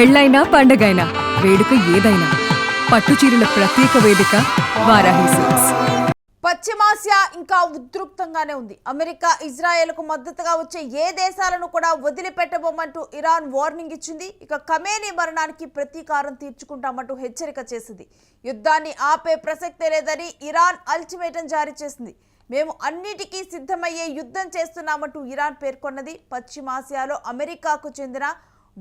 పెళ్ళైనా పండగైనా వేడుక ఏదైనా పట్టుచీరల ప్రత్యేక వేదిక వారాహి సిల్క్స్. పశ్చిమాసియా ఇంకా ఉద్రిక్తంగానే ఉంది. అమెరికా ఇజ్రాయెల్కు మద్దతుగా వచ్చే ఏ దేశాలను కూడా వదిలిపెట్టబోమంటూ ఇరాన్ వార్నింగ్ ఇచ్చింది. ఇక ఖమేనీ మరణానికి ప్రతీకారం తీర్చుకుంటామంటూ హెచ్చరిక చేసింది. యుద్ధాన్ని ఆపే ప్రసక్తే లేదని ఇరాన్ అల్టిమేటం జారీ చేసింది. మేము అన్నిటికీ సిద్ధమయ్యే యుద్ధం చేస్తున్నామంటూ ఇరాన్ పేర్కొన్నది. పశ్చిమాసియాలో అమెరికాకు చెందిన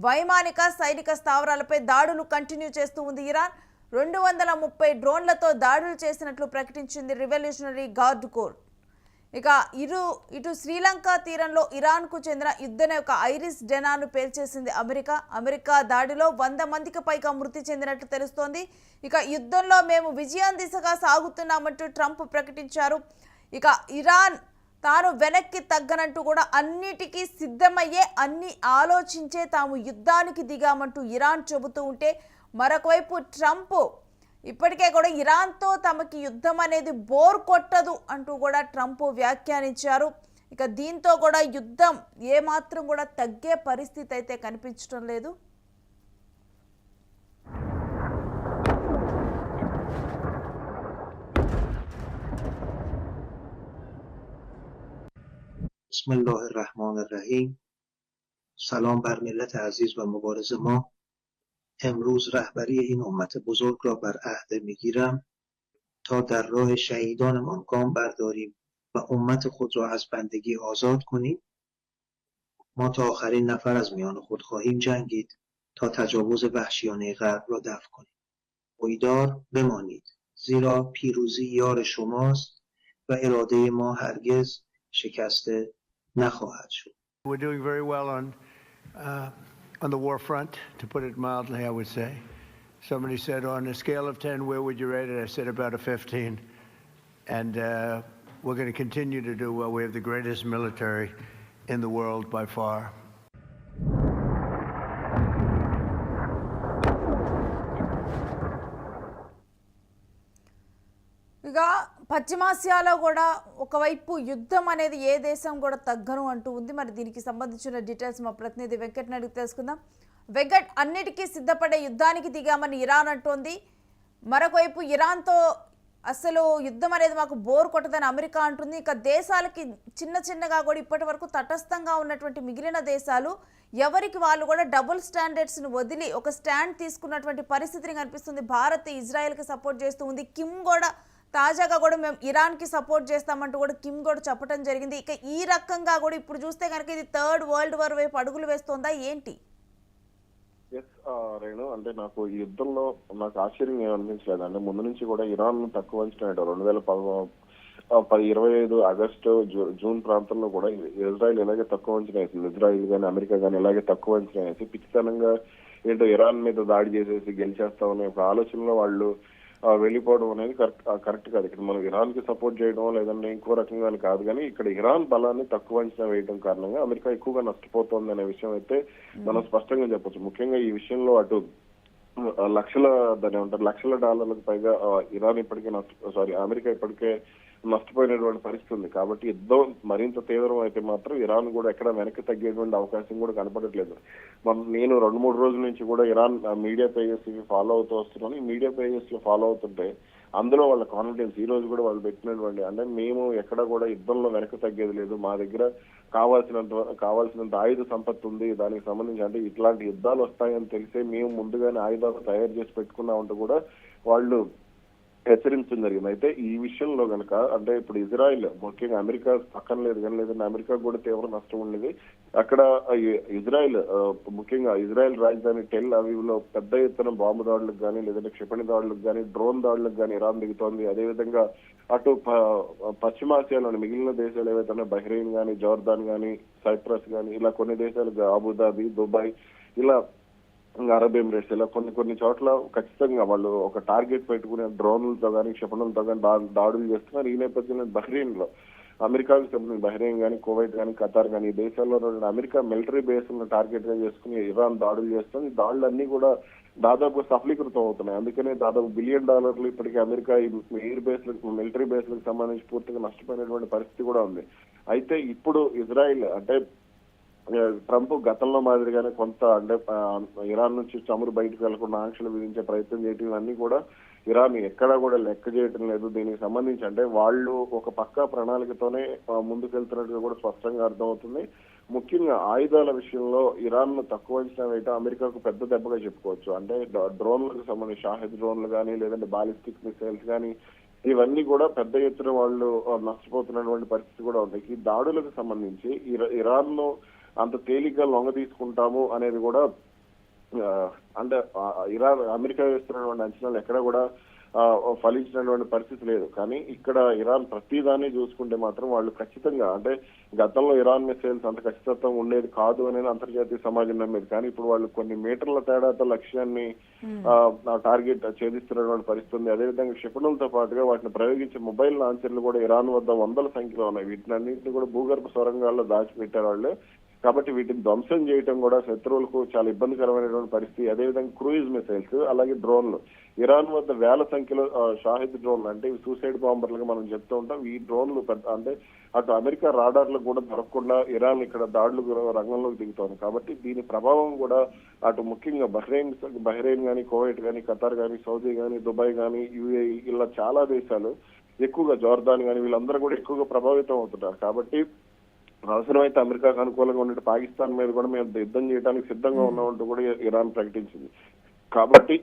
వైమానిక సైనిక స్థావరాలపై దాడులు కంటిన్యూ చేస్తూ ఉంది ఇరాన్. 230 డ్రోన్లతో దాడులు చేసినట్లు ప్రకటించింది రివల్యూషనరీ గార్డ్ కోర్. ఇక ఇటు శ్రీలంక తీరంలో ఇరాన్కు చెందిన యుద్ధనౌక ఐరిస్ డెనాను పేల్చేసింది అమెరికా దాడిలో 100 మందికి పైగా మృతి చెందినట్లు తెలుస్తోంది. ఇక యుద్ధంలో మేము విజయం దిశగా సాగుతున్నామంటూ ట్రంప్ ప్రకటించారు. ఇక ఇరాన్ తాను వెనక్కి తగ్గనంటూ కూడా అన్నిటికీ సిద్ధమయ్యే అన్ని ఆలోచించే తాము యుద్ధానికి దిగామంటూ ఇరాన్ చెబుతూ ఉంటే, మరొకవైపు ట్రంప్ ఇప్పటికే కూడా ఇరాన్తో తమకి యుద్ధం అనేది బోర్ కొట్టదు అంటూ కూడా ట్రంప్ వ్యాఖ్యానించారు. ఇక దీంతో కూడా యుద్ధం ఏమాత్రం కూడా తగ్గే పరిస్థితి అయితే కనిపించడం లేదు. بسم الله الرحمن الرحیم. سلام بر ملت عزیز و مبارز ما. امروز رهبری این امت بزرگ را بر عهده میگیرم تا در راه شهیدانمان گام برداریم و امت خود را از بندگی آزاد کنیم. ما تا آخرین نفر از میان خود خواهیم جنگید تا تجاوز وحشیانه غرب را دفع کنیم. پایدار بمانید، زیرا پیروزی یار شماست و اراده ما هرگز شکسته نخواهد شد. We're doing very well on the war front, to put it mildly, I would say. Somebody said, on a scale of 10, where would you rate it? I said about a 15. And we're going to continue to do well. We have the greatest military in the world by far. ఇక పశ్చిమాసియాలో కూడా ఒకవైపు యుద్ధం అనేది ఏ దేశం కూడా తగ్గను అంటూ ఉంది. మరి దీనికి సంబంధించిన డీటెయిల్స్ మా ప్రతినిధి వెంకట్ని అడిగి తెలుసుకుందాం. వెంకట్, అన్నిటికీ సిద్ధపడే యుద్ధానికి దిగామని ఇరాన్ అంటోంది. మరొకవైపు ఇరాన్తో అసలు యుద్ధం అనేది మాకు బోర్ కొట్టదని అమెరికా అంటుంది. ఇక దేశాలకి చిన్నగా కూడా ఇప్పటి వరకు తటస్థంగా ఉన్నటువంటి మిగిలిన దేశాలు ఎవరికి వాళ్ళు కూడా డబుల్ స్టాండర్డ్స్ని వదిలి ఒక స్టాండ్ తీసుకున్నటువంటి పరిస్థితిని కనిపిస్తుంది. భారత్ ఇజ్రాయెల్కి సపోర్ట్ చేస్తూ ఉంది. కిమ్ కూడా తాజాగా కూడా మేము ఇరాన్కి సపోర్ట్ చేస్తామంటూ కూడా కిమ్ కూడా చెప్పడం జరిగింది. ఇక ఈ రకంగా కూడా ఇప్పుడు చూస్తే కనుక ఇది థర్డ్ వరల్డ్ వార్ వైపు అడుగులు వేస్తోందా ఏంటి? రేణు, అంటే నాకు ఈ యుద్ధంలో నాకు ఆశ్చర్యం ఏమనిపించలేదు. అంటే ముందు నుంచి కూడా ఇరాన్ తక్కువ అంచనా 2025 ఆగస్టు జూన్ ప్రాంతంలో కూడా ఇజ్రాయెల్ ఇలాగే తక్కువ అంచనా వేసింది. ఇజ్రాయెల్ కానీ అమెరికా కానీ ఇలాగే తక్కువ అంచనా వేసి పిచ్చితనంగా ఏంటో ఇరాన్ మీద దాడి చేసేసి గెలిచేస్తామనే ఒక ఆలోచనలో వాళ్ళు వెళ్ళిపోవడం అనేది కరెక్ట్ కాదు. ఇక్కడ మనం ఇరాన్ కి సపోర్ట్ చేయడం లేదంటే ఇంకో రకంగా కాదు, కానీ ఇక్కడ ఇరాన్ బలాన్ని తక్కువ అంచనా వేయడం కారణంగా అమెరికా ఎక్కువగా నష్టపోతోంది అనే విషయం అయితే మనం స్పష్టంగా చెప్పొచ్చు. ముఖ్యంగా ఈ విషయంలో అటు లక్షల డాలర్లకు పైగా ఇరాన్ ఇప్పటికే అమెరికా ఇప్పటికే నష్టపోయినటువంటి పరిస్థితి ఉంది. కాబట్టి యుద్ధం మరింత తీవ్రం అయితే మాత్రం ఇరాన్ కూడా ఎక్కడ వెనక్కి తగ్గేటువంటి అవకాశం కూడా కనపడట్లేదు. నేను 2-3 రోజుల నుంచి కూడా ఇరాన్ మీడియా పేజెస్ ఫాలో అవుతూ వస్తున్నాను. ఈ మీడియా పేజెస్ లో ఫాలో అవుతుంటే అందులో వాళ్ళ కాన్ఫిడెన్స్ ఈ రోజు కూడా వాళ్ళు పెట్టినటువంటి, అంటే మేము ఎక్కడ కూడా యుద్ధంలో వెనక్కి తగ్గేది లేదు, మా దగ్గర కావాల్సినంత ఆయుధ సంపత్తి ఉంది, దానికి సంబంధించి అంటే ఇట్లాంటి యుద్ధాలు వస్తాయని తెలిసే మేము ముందుగానే ఆయుధాలు తయారు చేసి పెట్టుకున్నామంటూ కూడా వాళ్ళు హెచ్చరించడం జరిగింది. అయితే ఈ విషయంలో కనుక అంటే ఇప్పుడు ఇజ్రాయెల్ ముఖ్యంగా అమెరికా పక్కన లేదు కానీ లేదంటే అమెరికా కూడా తీవ్ర నష్టం ఉండేది. అక్కడ ఇజ్రాయెల్ ముఖ్యంగా ఇజ్రాయెల్ రాజధాని టెల్ అవీవ్ లో పెద్ద ఎత్తున బాంబు దాడులకు కానీ లేదంటే క్షిపణి దాడులకు కానీ డ్రోన్ దాడులకు కానీ ఇరాన్ దిగుతోంది. అదేవిధంగా అటు పశ్చిమాసియాలోని మిగిలిన దేశాలు ఏవైతే బహ్రెయిన్ కానీ జోర్దాన్ కానీ సైప్రస్ కానీ ఇలా కొన్ని దేశాలు అబుదాబి దుబాయ్ ఇలా అరబ్ ఎమిరేట్స్ ఇలా కొన్ని చోట్ల ఖచ్చితంగా వాళ్ళు ఒక టార్గెట్ పెట్టుకునే డ్రోన్లతో కానీ క్షిపణులతో కానీ దాడులు చేస్తున్నారు. ఈ నేపథ్యంలో బహ్రెయిన్ లో అమెరికాకు సంబంధించిన బహ్రెయిన్ కానీ కువైట్ కానీ ఖతార్ కానీ ఈ దేశాల్లో అమెరికా మిలిటరీ బేస్లను టార్గెట్ గా చేసుకుని ఇరాన్ దాడులు చేస్తుంది. ఈ దాడులన్నీ కూడా దాదాపు సఫలీకృతం అవుతున్నాయి. అందుకనే దాదాపు $1 బిలియన్ ఇప్పటికీ అమెరికా ఎయిర్ బేస్లకు మిలిటరీ బేస్లకు సంబంధించి పూర్తిగా నష్టపోయినటువంటి పరిస్థితి కూడా ఉంది. అయితే ఇప్పుడు ఇజ్రాయెల్ అంటే ట్రంప్ గతంలో మాదిరిగానే కొంత అంటే ఇరాన్ నుంచి చమురు బయటకు వెళ్లకుండా ఆంక్షలు విధించే ప్రయత్నం చేయటం ఇవన్నీ కూడా ఇరాన్ ఎక్కడా కూడా లెక్క చేయటం లేదు. దీనికి సంబంధించి అంటే వాళ్ళు ఒక పక్కా ప్రణాళికతోనే ముందుకెళ్తున్నట్టుగా కూడా స్పష్టంగా అర్థమవుతుంది. ముఖ్యంగా ఆయుధాల విషయంలో ఇరాన్ ను తక్కువ అంచనా వేయటం అమెరికాకు పెద్ద దెబ్బగా చెప్పుకోవచ్చు. అంటే డ్రోన్లకు సంబంధించి షాహిద్ డ్రోన్లు కానీ లేదంటే బాలిస్టిక్ మిసైల్స్ కానీ ఇవన్నీ కూడా పెద్ద ఎత్తున వాళ్ళు నష్టపోతున్నటువంటి పరిస్థితి కూడా ఉంది. ఈ దాడులకు సంబంధించి ఇరాన్ ను అంత తేలిగ్గా లొంగ తీసుకుంటాము అనేది కూడా అంటే ఇరాన్ అమెరికా వేస్తున్నటువంటి అంచనాలు ఎక్కడ కూడా ఫలించినటువంటి పరిస్థితి లేదు. కానీ ఇక్కడ ఇరాన్ ప్రతిదాన్ని చూసుకుంటే మాత్రం వాళ్ళు ఖచ్చితంగా అంటే గతంలో ఇరాన్ మిసైల్స్ అంత ఖచ్చితత్వం ఉండేది కాదు అనేది అంతర్జాతీయ సమాజం నమ్మేది. కానీ ఇప్పుడు వాళ్ళు కొన్ని మీటర్ల తేడాతో లక్ష్యాన్ని టార్గెట్ ఛేదిస్తున్నటువంటి పరిస్థితి ఉంది. అదేవిధంగా క్షిపణులతో పాటుగా వాటిని ప్రయోగించే మొబైల్ లాంచర్లు కూడా ఇరాన్ వద్ద వందల సంఖ్యలో ఉన్నాయి. వీటినన్నింటినీ కూడా భూగర్భ సొరంగాల్లో దాచిపెట్టారు వాళ్ళు. కాబట్టి వీటిని ధ్వంసం చేయడం కూడా శత్రువులకు చాలా ఇబ్బందికరమైనటువంటి పరిస్థితి. అదేవిధంగా క్రూయిజ్ మిసైల్స్ అలాగే డ్రోన్లు ఇరాన్ వద్ద వేల సంఖ్యలో షాహిద్ డ్రోన్లు అంటే సూసైడ్ బాంబర్లుగా మనం చెప్తూ ఉంటాం. ఈ డ్రోన్లు అంటే అటు అమెరికా రాడార్లకు కూడా దొరకకుండా ఇరాన్ ఇక్కడ దాడులు రంగంలోకి దిగుతోంది. కాబట్టి దీని ప్రభావం కూడా అటు ముఖ్యంగా బహ్రెయిన్ కానీ కువైట్ కానీ ఖతార్ కానీ సౌదీ కానీ దుబాయ్ కానీ యుఏఈ ఇలా చాలా దేశాలు ఎక్కువగా జోర్దాన్ కానీ వీళ్ళందరూ కూడా ఎక్కువగా ప్రభావితం అవుతున్నారు. కాబట్టి అవసరమైతే అమెరికాకు అనుకూలంగా ఉన్నట్టు పాకిస్తాన్ మీద కూడా మేము యుద్ధం చేయడానికి సిద్ధంగా ఉన్నామంటూ కూడా ఇరాన్ ప్రకటించింది. కాబట్టి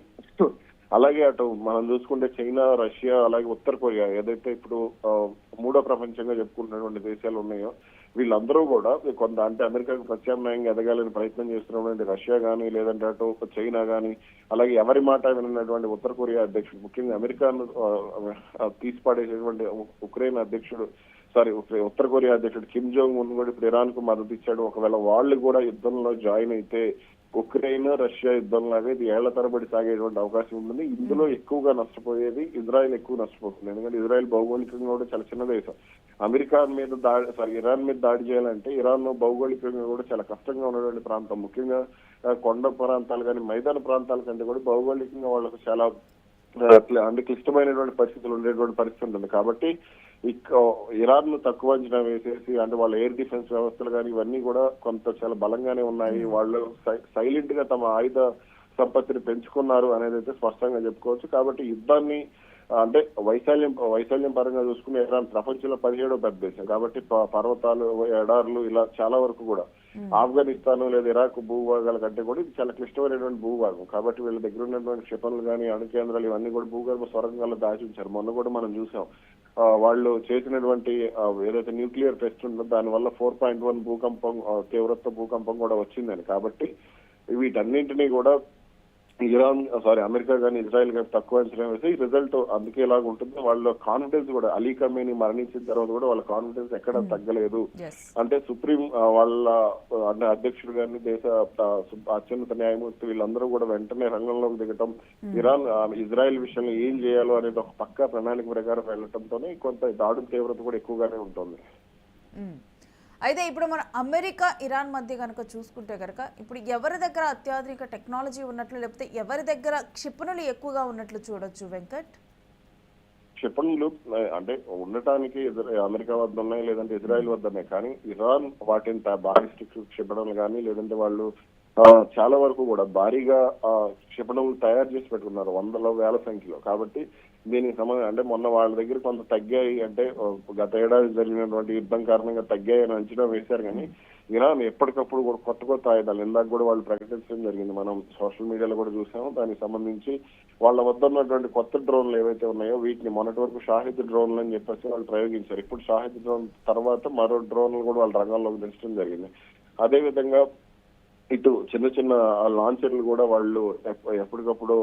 అలాగే అటు మనం చూసుకుంటే చైనా, రష్యా అలాగే ఉత్తర కొరియా ఏదైతే ఇప్పుడు మూడో ప్రపంచంగా చెప్పుకుంటున్నటువంటి దేశాలు ఉన్నాయో వీళ్ళందరూ కూడా కొంత అంటే అమెరికాకు ప్రత్యామ్నాయంగా ఎదగాలని ప్రయత్నం చేస్తున్నటువంటి రష్యా కానీ లేదంటే అటు చైనా కానీ అలాగే ఎవరి మాట వినటువంటి ఉత్తర కొరియా అధ్యక్షుడు ముఖ్యంగా అమెరికాను తీసిపాడేసేటువంటి ఉక్రెయిన్ అధ్యక్షుడు ఉత్తర కొరియా అధ్యక్షుడు కిమ్ జోంగ్ ఉన్ కూడా ఇప్పుడు ఇరాన్ కు మద్దతు ఇచ్చాడు. ఒకవేళ వాళ్ళు కూడా యుద్ధంలో జాయిన్ అయితే ఉక్రెయిన్ రష్యా యుద్ధంలాగా ఇది ఏళ్ల తరబడి సాగేటువంటి అవకాశం ఉంటుంది. ఇందులో ఎక్కువగా నష్టపోయేది ఇజ్రాయెల్ ఎక్కువ నష్టపోతుంది. ఎందుకంటే ఇజ్రాయెల్ భౌగోళికంగా కూడా చాలా చిన్న దేశం. అమెరికా మీద ఇరాన్ మీద దాడి చేయాలంటే ఇరాన్ భౌగోళికంగా కూడా చాలా కష్టంగా ఉన్నటువంటి ప్రాంతం. ముఖ్యంగా కొండ ప్రాంతాలు కానీ మైదాన ప్రాంతాల కంటే కూడా భౌగోళికంగా వాళ్ళకు చాలా అంటే క్లిష్టమైనటువంటి పరిస్థితులు ఉండేటువంటి పరిస్థితి ఉంటుంది. కాబట్టి ఇరాన్ ను తక్కువ అంచనా వేసేసి అంటే వాళ్ళ ఎయిర్ డిఫెన్స్ వ్యవస్థలు కానీ ఇవన్నీ కూడా కొంత చాలా బలంగానే ఉన్నాయి. వాళ్ళు సైలెంట్ గా తమ ఆయుధ సంపత్తిని పెంచుకున్నారు అనేది అయితే స్పష్టంగా చెప్పుకోవచ్చు. కాబట్టి యుద్ధాన్ని అంటే వైశాల్యం పరంగా చూసుకుని ఇరాన్ ప్రపంచంలో 17వ పెద్ద దేశం. కాబట్టి పర్వతాలు ఎడార్లు ఇలా చాలా వరకు కూడా ఆఫ్ఘనిస్తాన్ లేదా ఇరాక్ భూభాగాల కంటే కూడా ఇది చాలా క్లిష్టమైనటువంటి భూభాగం. కాబట్టి వీళ్ళ దగ్గర ఉన్నటువంటి క్షిపణులు కానీ అణు కేంద్రాలు ఇవన్నీ కూడా భూగర్భ సొరంగాల్లో దాచి ఉంచారు. మొన్న కూడా మనం చూసాం వాళ్ళు చేసినటువంటి ఏదైతే న్యూక్లియర్ టెస్ట్ ఉందో దానివల్ల 4.1 భూకంపం తీవ్రత్వ భూకంపం కూడా వచ్చిందని. కాబట్టి వీటన్నింటినీ కూడా అమెరికా కానీ ఇజ్రాయెల్ కానీ తక్కువ అంచనా వేసి రిజల్ట్ అందుకే ఇలాగ ఉంటుంది. వాళ్ళ కాన్ఫిడెన్స్ కూడా అలీ ఖమేనీ మరణించిన తర్వాత కూడా వాళ్ళ కాన్ఫిడెన్స్ ఎక్కడ తగ్గలేదు. అంటే సుప్రీం వాళ్ళ అంటే అధ్యక్షుడు కానీ దేశ అత్యున్నత న్యాయమూర్తి వీళ్ళందరూ కూడా వెంటనే రంగంలోకి దిగటం ఇజ్రాయెల్ విషయంలో ఏం చేయాలో అనేది ఒక పక్కా ప్రణాళిక ప్రకారం వెళ్లటంతోనే కొంత దాడుల తీవ్రత కూడా ఎక్కువగానే ఉంటుంది. అయితే ఇప్పుడు మన అమెరికా ఇరాన్ మధ్య కనుక చూసుకుంటే కనుక ఇప్పుడు ఎవరి దగ్గర అత్యాధునిక టెక్నాలజీ ఉన్నట్లు లేకపోతే ఎవరి దగ్గర క్షిపణులు ఎక్కువగా ఉన్నట్లు చూడొచ్చు వెంకట్? క్షిపణులు అంటే ఉండటానికి అమెరికా వద్ద ఉన్నాయి లేదంటే ఇజ్రాయెల్ వద్ద ఉన్నాయి. కానీ ఇరాన్ వాటిని బాలిస్టిక్ క్షిపణులు కానీ లేదంటే వాళ్ళు చాలా వరకు కూడా భారీగా క్షిపణులు తయారు చేసి పెట్టుకున్నారు వందల వేల సంఖ్యలో. కాబట్టి దీనికి సంబంధం అంటే మొన్న వాళ్ళ దగ్గర కొంత తగ్గాయి అంటే గత ఏడాది జరిగినటువంటి యుద్ధం కారణంగా తగ్గాయి అని అంచనా వేశారు. కానీ ఇరాన్ ఎప్పటికప్పుడు కూడా కొత్త ఆయుధాలు ఇందాక కూడా వాళ్ళు ప్రకటించడం జరిగింది. మనం సోషల్ మీడియాలో కూడా చూసాము. దానికి సంబంధించి వాళ్ళ వద్ద ఉన్నటువంటి కొత్త డ్రోన్లు ఏవైతే ఉన్నాయో వీటిని మొన్నటి వరకు షాహిద్ డ్రోన్లు అని చెప్పేసి వాళ్ళు ప్రయోగించారు. ఇప్పుడు షాహిద్ డ్రోన్ తర్వాత మరో డ్రోన్లు కూడా వాళ్ళ రంగంలోకి దించడం జరిగింది. అదేవిధంగా ఇటు చిన్న లాంచర్లు కూడా వాళ్ళు ఎప్పటికప్పుడు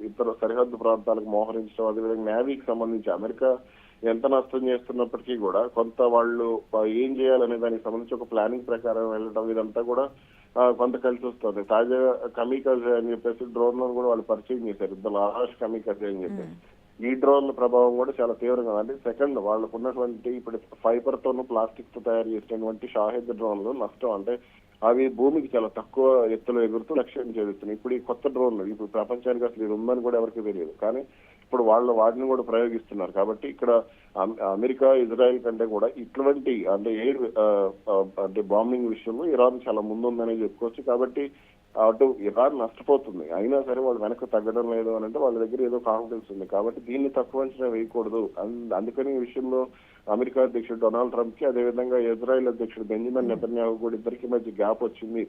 ఇతర సరిహద్దు ప్రాంతాలకు మోహరించడం అదేవిధంగా నేవీకి సంబంధించి అమెరికా ఎంత నష్టం చేస్తున్నప్పటికీ కూడా కొంత వాళ్ళు ఏం చేయాలనే దానికి సంబంధించి ఒక ప్లానింగ్ ప్రకారం వెళ్ళడం ఇదంతా కూడా కొంత కలిసి వస్తుంది. తాజాగా కమికాజే అని చెప్పేసి డ్రోన్లను కూడా వాళ్ళు పరిచయం చేశారు. ఇద్దరు ఆహాష్ కమికాజే అని చెప్పేసి ఈ డ్రోన్ల ప్రభావం కూడా చాలా తీవ్రంగా అంటే సెకండ్ వాళ్ళకు ఉన్నటువంటి ఇప్పుడు ఫైబర్ తోను ప్లాస్టిక్ తో తయారు చేసినటువంటి షాహిద్ డ్రోన్లు నష్టం అంటే అవి భూమికి చాలా తక్కువ ఎత్తులో ఎగురుతూ లక్ష్యం చేస్తున్నాయి. ఇప్పుడు ఈ కొత్త డ్రోన్లు ఇప్పుడు ప్రపంచానికి అసలు ఇది ఉందని కూడా ఎవరికి తెలియదు. కానీ ఇప్పుడు వాళ్ళు వాటిని కూడా ప్రయోగిస్తున్నారు. కాబట్టి ఇక్కడ అమెరికా ఇజ్రాయెల్ కంటే కూడా ఇటువంటి అంటే ఎయిర్ అంటే బాంబింగ్ విషయంలో ఇరాన్ చాలా ముందుందనే చెప్పుకోవచ్చు. కాబట్టి అటు ఇరాన్ నష్టపోతుంది, అయినా సరే వాళ్ళు వెనక్కి తగ్గడం లేదు అని అంటే వాళ్ళ దగ్గర ఏదో కాన్ఫిడెన్స్ ఉంది. కాబట్టి దీన్ని తక్కువ అంచనా వేయకూడదు. అందుకని ఈ విషయంలో అమెరికా అధ్యక్షుడు డొనాల్డ్ ట్రంప్ కి, అదేవిధంగా ఇజ్రాయెల్ అధ్యక్షుడు బెంజమిన్ నెతన్యాహు కూడా ఇద్దరికి మధ్య గ్యాప్ వచ్చింది.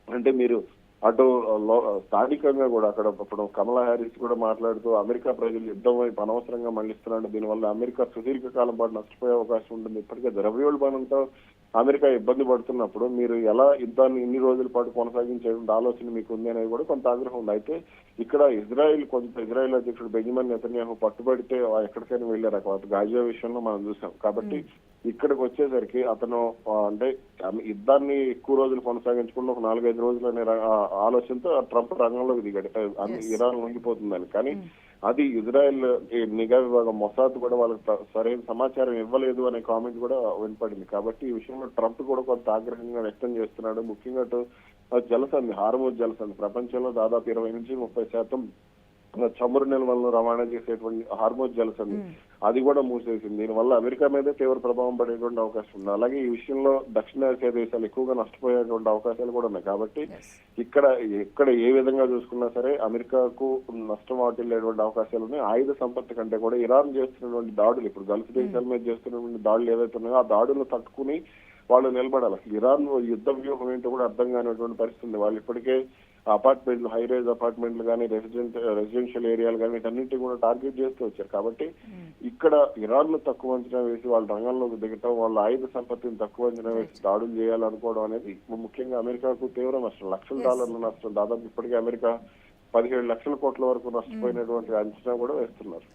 అంటే మీరు అటు స్థానికంగా కూడా అక్కడ ఇప్పుడు కమలా హ్యారిస్ కూడా మాట్లాడుతూ అమెరికా ప్రజలు యుద్ధం వైపు అనవసరంగా మళ్లిస్తున్నారు, దీనివల్ల అమెరికా సుదీర్ఘకాలం పాటు నష్టపోయే అవకాశం ఉంటుంది, ఇప్పటికే ద్రవ్యోల్బణంతో అమెరికా ఇబ్బంది పడుతున్నప్పుడు మీరు ఎలా యుద్ధాన్ని ఇన్ని రోజుల పాటు కొనసాగించే ఆలోచన మీకు ఉంది అనేది కూడా కొంత ఆగ్రహం ఉంది. అయితే ఇక్కడ ఇజ్రాయెల్ అధ్యక్షుడు బెంజమిన్ నెతన్యాహు పట్టుబడితే ఎక్కడికైనా వెళ్ళారు, గాజా విషయంలో మనం చూసాం. కాబట్టి ఇక్కడికి వచ్చేసరికి అతను అంటే యుద్ధాన్ని ఎక్కువ రోజులు కొనసాగించకుండా ఒక 4-5 రోజులు అనే ఆలోచనతో ట్రంప్ రంగంలోకి దిగాడు, ఇరాన్ లొంగిపోతుందని. కానీ అది ఇజ్రాయెల్ నిఘా విభాగం మొసాద్ కూడా వాళ్ళకి సరైన సమాచారం ఇవ్వలేదు అనే కామెంట్ కూడా వినపడింది. కాబట్టి ఈ విషయంలో ట్రంప్ కూడా కొంత ఆగ్రహంగా వ్యక్తం చేస్తున్నాడు. ముఖ్యంగా జలసంధి, హార్మోజ్ జలసంధి ప్రపంచంలో దాదాపు 20-30% చమురు నిల్వలను రవాణా చేసేటువంటి హార్మోజ్ జలసంధి అది కూడా మూసేసింది. దీనివల్ల అమెరికా మీద తీవ్ర ప్రభావం పడేటువంటి అవకాశం ఉంది. అలాగే ఈ విషయంలో దక్షిణాసియా దేశాలు ఎక్కువగా నష్టపోయేటువంటి అవకాశాలు కూడా ఉన్నాయి. కాబట్టి ఇక్కడ ఏ విధంగా చూసుకున్నా సరే అమెరికాకు నష్టం వాటిల్లేటువంటి అవకాశాలు ఉన్నాయి. ఆయుధ సంపత్తి కంటే కూడా ఇరాన్ చేస్తున్నటువంటి దాడులు, ఇప్పుడు గల్ఫ్ దేశాల మీద చేస్తున్నటువంటి దాడులు ఏవైతే ఉన్నాయో ఆ దాడులను తట్టుకుని వాళ్ళు నిలబడాలి. అసలు ఇరాన్ యుద్ధ వ్యూహం ఏంటో కూడా అర్థం కానిటువంటి పరిస్థితి. వాళ్ళు ఇప్పటికే అపార్ట్మెంట్లు, హై రైజ్ అపార్ట్మెంట్లు కానీ రెసిడెన్షియల్ ఏరియాలు కానీ వీటన్నింటినీ కూడా టార్గెట్ చేస్తూ వచ్చారు. కాబట్టి ఇక్కడ ఇరాన్ ను తక్కువ అంచనా వేసి వాళ్ళ రంగంలోకి దిగటం, వాళ్ళ ఆయుధ సంపత్తిని తక్కువ అంచనా వేసి దాడులు చేయాలనుకోవడం అనేది ముఖ్యంగా అమెరికాకు తీవ్ర నష్టం, $1,00,000 నష్టం. దాదాపు ఇప్పటికే అమెరికా 17 లక్షల కోట్ల వరకు నష్టపోయినటువంటి అంచనా కూడా వేస్తున్నారు.